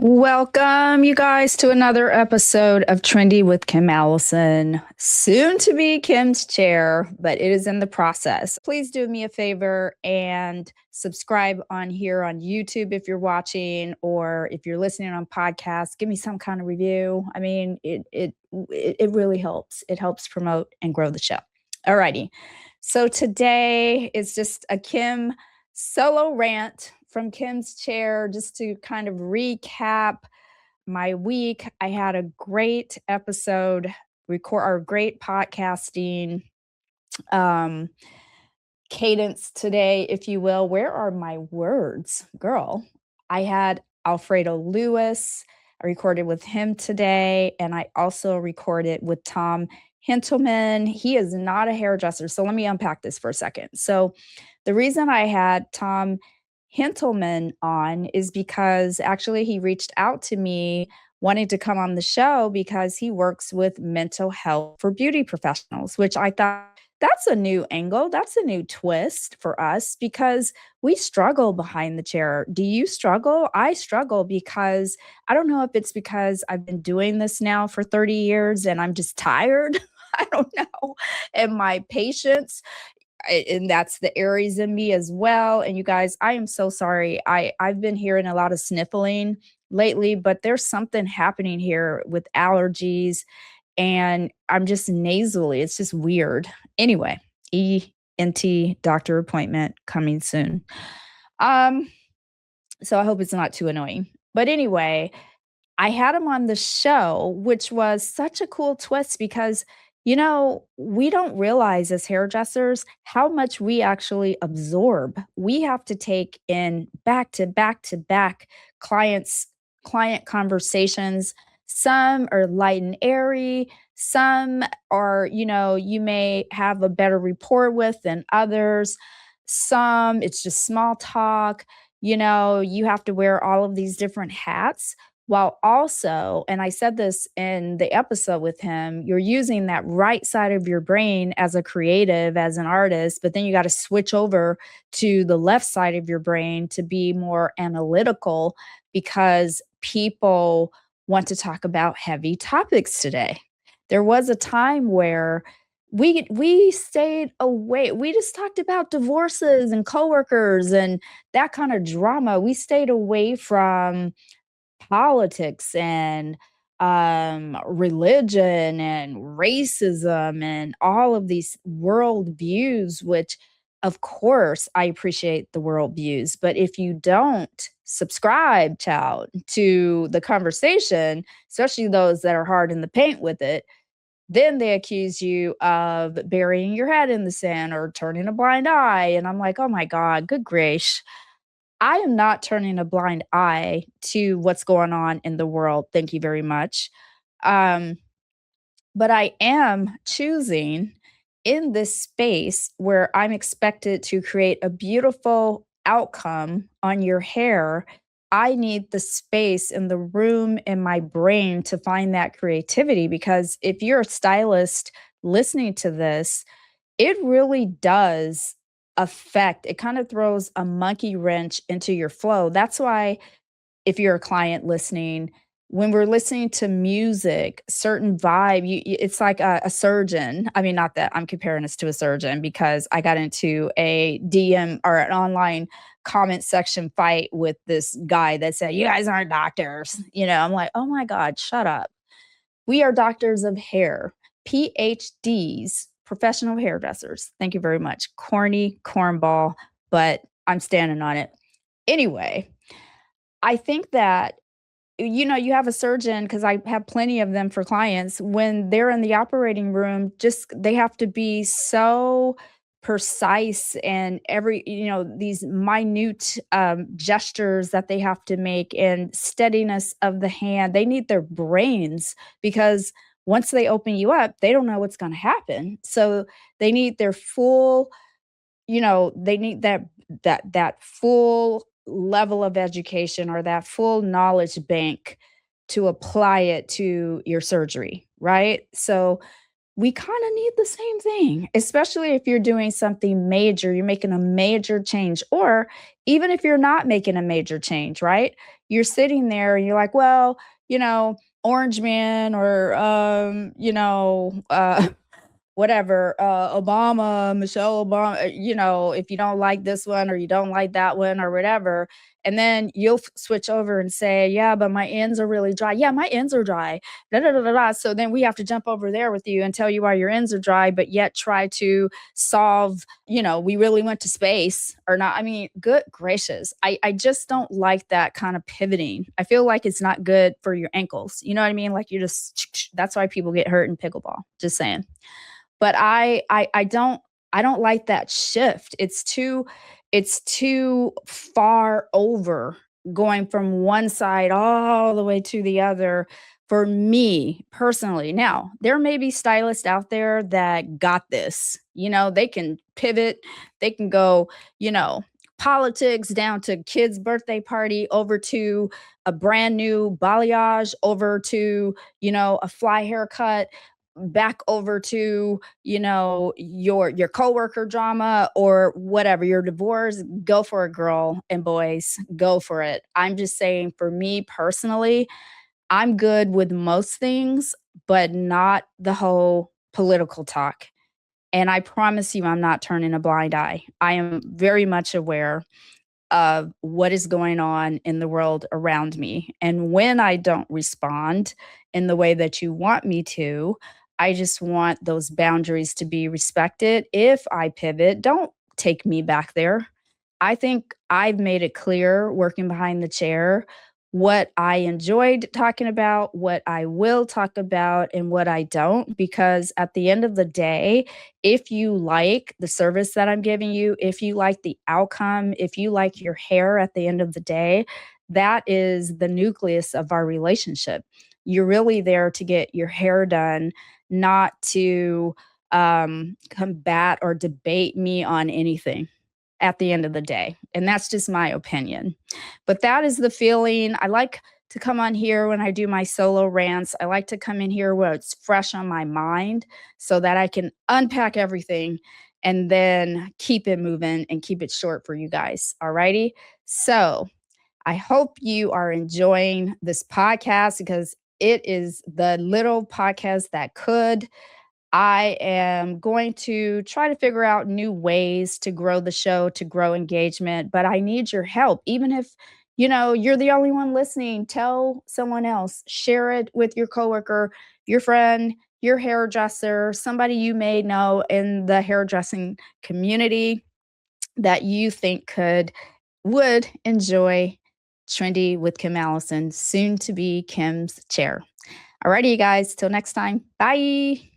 Welcome, you guys, to another episode of Trendy with Allison. Soon to be Kim's chair, but it is in the process. Please do me a favor and subscribe on here on YouTube if you're watching, or if you're listening on podcast, give me some kind of review. I mean, it really helps. It helps promote and grow the show. Alrighty. So today is just a Kim solo rant from Kim's chair, just to kind of recap my week. I had a great episode, record our great podcasting cadence today, if you will. Where are my words, girl? I had Alfredo Lewis. I recorded with him today, and I also recorded with Tom Hintelman. He is not a hairdresser, so let me unpack this for a second. So the reason I had Tom Hintelman on is because actually he reached out to me wanting to come on the show because he works with mental health for beauty professionals, which I thought that's a new angle. That's a new twist for us because we struggle behind the chair. Do you struggle? I struggle because I don't know if it's because I've been doing this now for 30 years and I'm just tired. I don't know. And my patience, and that's the Aries in me as well. And you guys, I am so sorry. I've been hearing a lot of sniffling lately, but there's something happening here with allergies, and I'm just nasally. It's just weird. Anyway, ENT doctor appointment coming soon. So I hope it's not too annoying. But anyway, I had him on the show, which was such a cool twist because we don't realize as hairdressers how much we actually absorb. We have to take in back to back to back client conversations. Some are light and airy. Some are, you may have a better rapport with than others. Some it's just small talk. You have to wear all of these different hats while also, and I said this in the episode with him, you're using that right side of your brain as a creative, as an artist, but then you got to switch over to the left side of your brain to be more analytical because people want to talk about heavy topics today. There was a time where we stayed away. We just talked about divorces and coworkers and that kind of drama. We stayed away from politics and religion and racism and all of these world views, which of course I appreciate the world views. But if you don't subscribe, child, to the conversation, especially those that are hard in the paint with it, then they accuse you of burying your head in the sand or turning a blind eye. And I'm like, oh my God, good grace. I am not turning a blind eye to what's going on in the world. Thank you very much. Um, but I am choosing in this space where I'm expected to create a beautiful outcome on your hair. I need the space and the room in my brain to find that creativity because if you're a stylist listening to this, it really does affect, it kind of throws a monkey wrench into your flow. That's why if you're a client listening, when we're listening to music, certain vibe, it's like a surgeon. I mean, not that I'm comparing this to a surgeon because I got into a DM or an online comment section fight with this guy that said, you guys aren't doctors. I'm like, oh my God, shut up. We are doctors of hair, PhDs, professional hairdressers. Thank you very much. Corny cornball, but I'm standing on it. Anyway, I think that, you have a surgeon, because I have plenty of them for clients, when they're in the operating room, just they have to be so precise and these minute gestures that they have to make and steadiness of the hand. They need their brains because once they open you up, they don't know what's going to happen. So they need their full, they need that full level of education or that full knowledge bank to apply it to your surgery, right? So we kind of need the same thing, especially if you're doing something major, you're making a major change, or even if you're not making a major change, right? you're sitting there and you're like, well, Orange Man or, whatever, Obama, Michelle Obama, if you don't like this one or you don't like that one or whatever, and then you'll switch over and say, yeah, but my ends are really dry. Yeah, my ends are dry. Da, da, da, da, da. So then we have to jump over there with you and tell you why your ends are dry, but yet try to solve, we really went to space or not. I mean, good gracious. I just don't like that kind of pivoting. I feel like it's not good for your ankles. You know what I mean? Like you just, that's why people get hurt in pickleball. Just saying. But I don't like that shift. It's too far over going from one side all the way to the other for me personally. Now, there may be stylists out there that got this. They can pivot, they can go, you know, politics down to kids' birthday party over to a brand new balayage over to, a fly haircut back over to your coworker drama or whatever, your divorce. Go for it, girl and boys, go for it. I'm just saying, for me personally, I'm good with most things, but not the whole political talk. And I promise you, I'm not turning a blind eye. I am very much aware of what is going on in the world around me. And when I don't respond in the way that you want me to, I just want those boundaries to be respected. If I pivot, don't take me back there. I think I've made it clear working behind the chair what I enjoyed talking about, what I will talk about, and what I don't. Because at the end of the day, if you like the service that I'm giving you, if you like the outcome, if you like your hair at the end of the day, that is the nucleus of our relationship. You're really there to get your hair done, not to combat or debate me on anything at the end of the day. And that's just my opinion. But that is the feeling. I like to come on here when I do my solo rants. I like to come in here where it's fresh on my mind so that I can unpack everything and then keep it moving and keep it short for you guys. Alrighty. So I hope you are enjoying this podcast because it is the little podcast that could. I am going to try to figure out new ways to grow the show, to grow engagement, but I need your help. Even if, you're the only one listening, tell someone else, share it with your coworker, your friend, your hairdresser, somebody you may know in the hairdressing community that you think would enjoy Trendy with Kim Allison, soon to be Kim's chair. Alrighty, you guys, till next time. Bye.